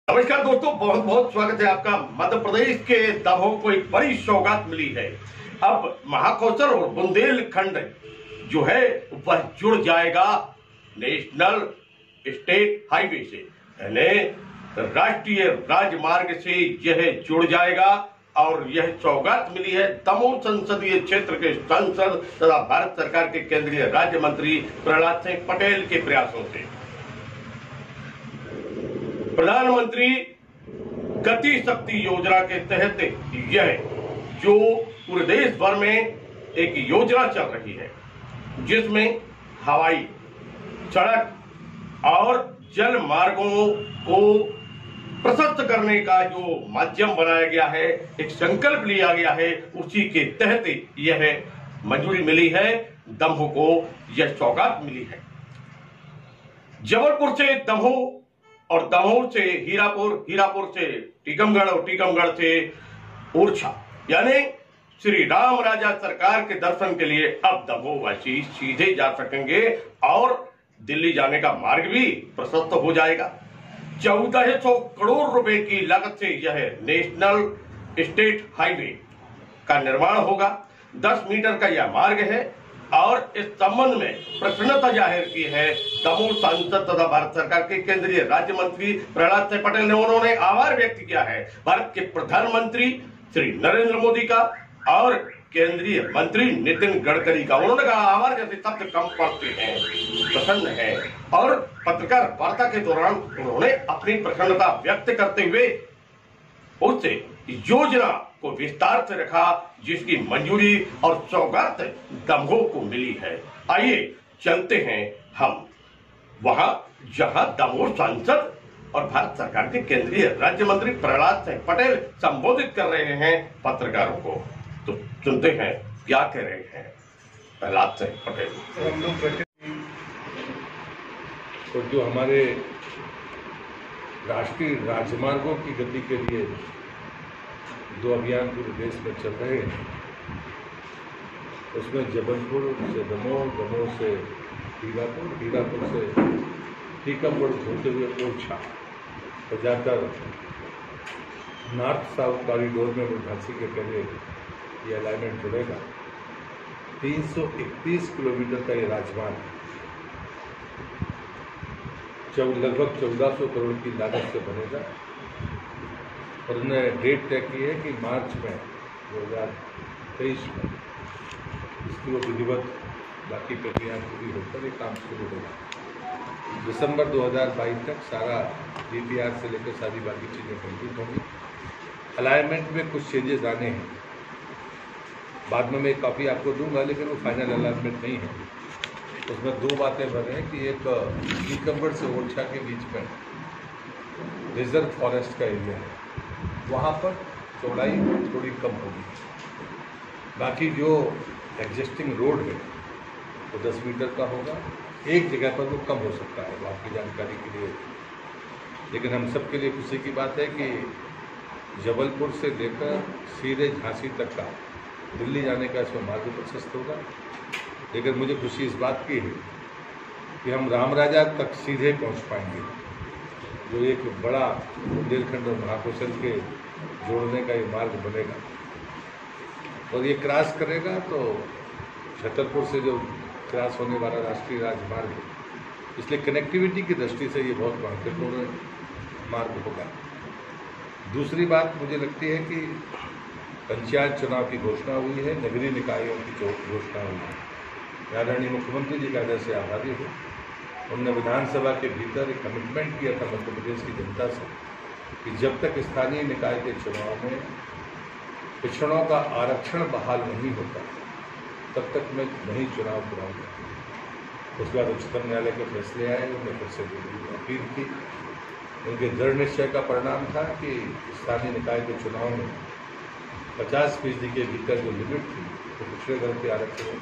नमस्कार दोस्तों, बहुत बहुत स्वागत है आपका। मध्य प्रदेश के दमोह को एक बड़ी सौगात मिली है। अब महाकौशल और बुंदेलखंड जो है वह जुड़ जाएगा नेशनल स्टेट हाईवे से, यानी राष्ट्रीय राजमार्ग से यह जुड़ जाएगा। और यह सौगात मिली है दमोह संसदीय क्षेत्र के सांसद तथा भारत सरकार के केंद्रीय राज्य मंत्री प्रहलाद सिंह पटेल के प्रयासों से। प्रधानमंत्री गति शक्ति योजना के तहत यह जो पूरे देश भर में एक योजना चल रही है, जिसमें हवाई, सड़क और जल मार्गों को प्रशस्त करने का जो माध्यम बनाया गया है, एक संकल्प लिया गया है, उसी के तहत यह मंजूरी मिली है। दमोह को यह सौगात मिली है। जबलपुर से दमोह और दमोह से हीरापुर, हीरापुर से टीकमगढ़ और टीकमगढ़ से ओरछा, यानी श्री राम राजा सरकार के दर्शन के लिए अब दमोहवासी सीधे जा सकेंगे और दिल्ली जाने का मार्ग भी प्रशस्त हो जाएगा। 1400 करोड़ रुपए की लागत से यह नेशनल स्टेट हाईवे का निर्माण होगा। 10 मीटर का यह मार्ग है और इस संबंध में प्रसन्नता जाहिर की है दमोह सांसद तथा भारत सरकार के केंद्रीय राज्य मंत्री प्रहलाद सिंह पटेल ने। उन्होंने आभार व्यक्त किया है भारत के प्रधानमंत्री श्री नरेंद्र मोदी का और केंद्रीय मंत्री नितिन गडकरी का। उन्होंने कहा आभार जैसे शब्द कम पड़ते हैं, प्रसन्न है। और पत्रकार वार्ता के दौरान उन्होंने अपनी प्रसन्नता व्यक्त करते हुए उससे योजना को विस्तार से रखा, जिसकी मंजूरी और सौगात दमोह को मिली है। आइए चलते हैं हम वहां जहां दमोह सांसद और भारत सरकार के केंद्रीय राज्य मंत्री प्रहलाद सिंह पटेल संबोधित कर रहे हैं पत्रकारों को। तो सुनते हैं क्या कह रहे हैं प्रहलाद सिंह पटेल। हम लोग तो जो हमारे राष्ट्रीय राजमार्गों की गति के लिए 2 अभियान पूरे देश में चल रहे हैं, उसमें जबलपुर से दमोह, दमोह से हीरापुर, हीरापुर से टीकमगढ़ होते हुए ओरछा और जाकर नॉर्थ साउथ कॉरिडोर में झांसी के पहले ये अलाइनमेंट जुड़ेगा। 331 किलोमीटर का ये राजमार्ग लगभग 1400 करोड़ की लागत से बनेगा और उन्होंने डेट तय की है कि मार्च में 2023 में इसकी वो विधिवत बाकी प्रक्रिया पूरी होकर ये काम शुरू होगा। दिसंबर 2022 तक सारा DPR से लेकर सारी बाकी चीज़ें कंप्लीट होंगी। अलाइनमेंट में कुछ चेंजेस आने हैं, बाद में मैं एक कॉपी आपको दूंगा, लेकिन वो फाइनल अलाइनमेंट नहीं है। उसमें 2 बातें बने हैं कि एक टीकमगढ़ से ओरछा के बीच में रिजर्व फॉरेस्ट का एरिया है, वहाँ पर चौड़ाई थोड़ी कम होगी। बाकी जो एग्जिस्टिंग रोड है वो 10 मीटर का होगा। एक जगह पर वो कम हो सकता है, वो आपकी जानकारी के लिए। लेकिन हम सबके लिए खुशी की बात है कि जबलपुर से लेकर सीधे झांसी तक का दिल्ली जाने का इसमें मार्ग प्रशस्त होगा। लेकिन मुझे खुशी इस बात की है कि हम राम राजा तक सीधे पहुंच पाएंगे, जो एक बड़ा बुंदेलखंड और महाकौशल के जोड़ने का ये मार्ग बनेगा और ये क्रॉस करेगा तो छतरपुर से जो क्रॉस होने वाला राष्ट्रीय राजमार्ग है, इसलिए कनेक्टिविटी की दृष्टि से ये बहुत महत्वपूर्ण मार्ग होगा। दूसरी बात मुझे लगती है कि पंचायत चुनाव की घोषणा हुई है, नगरीय निकायों की घोषणा हुई है। आदरणीय मुख्यमंत्री जी का से आभारी हूँ। उन्होंने विधानसभा के भीतर एक कमिटमेंट किया था मध्य प्रदेश की जनता से कि जब तक स्थानीय निकाय के चुनाव में पिछड़ों का आरक्षण बहाल नहीं होता तब तक मैं नहीं चुनाव कराऊंगा। उसके बाद उच्चतम न्यायालय के फैसले आए, उन्होंने फिर से अपील की। उनके दृढ़ निश्चय का परिणाम था कि स्थानीय निकाय के चुनाव में 50% के भीतर जो लिमिट थी तो पिछड़े वर्ग के आरक्षण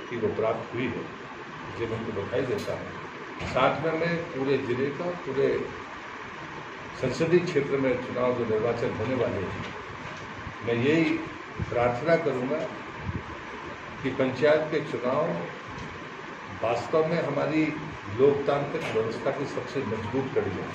की वो प्राप्त हुई है, जिसे मैं उनको बधाई देता हूँ। साथ में मैं पूरे जिले का, पूरे संसदीय क्षेत्र में चुनाव जो निर्वाचन होने वाले हैं, मैं यही प्रार्थना करूँगा कि पंचायत के चुनाव वास्तव में हमारी लोकतांत्रिक व्यवस्था की सबसे मजबूत कड़ी है।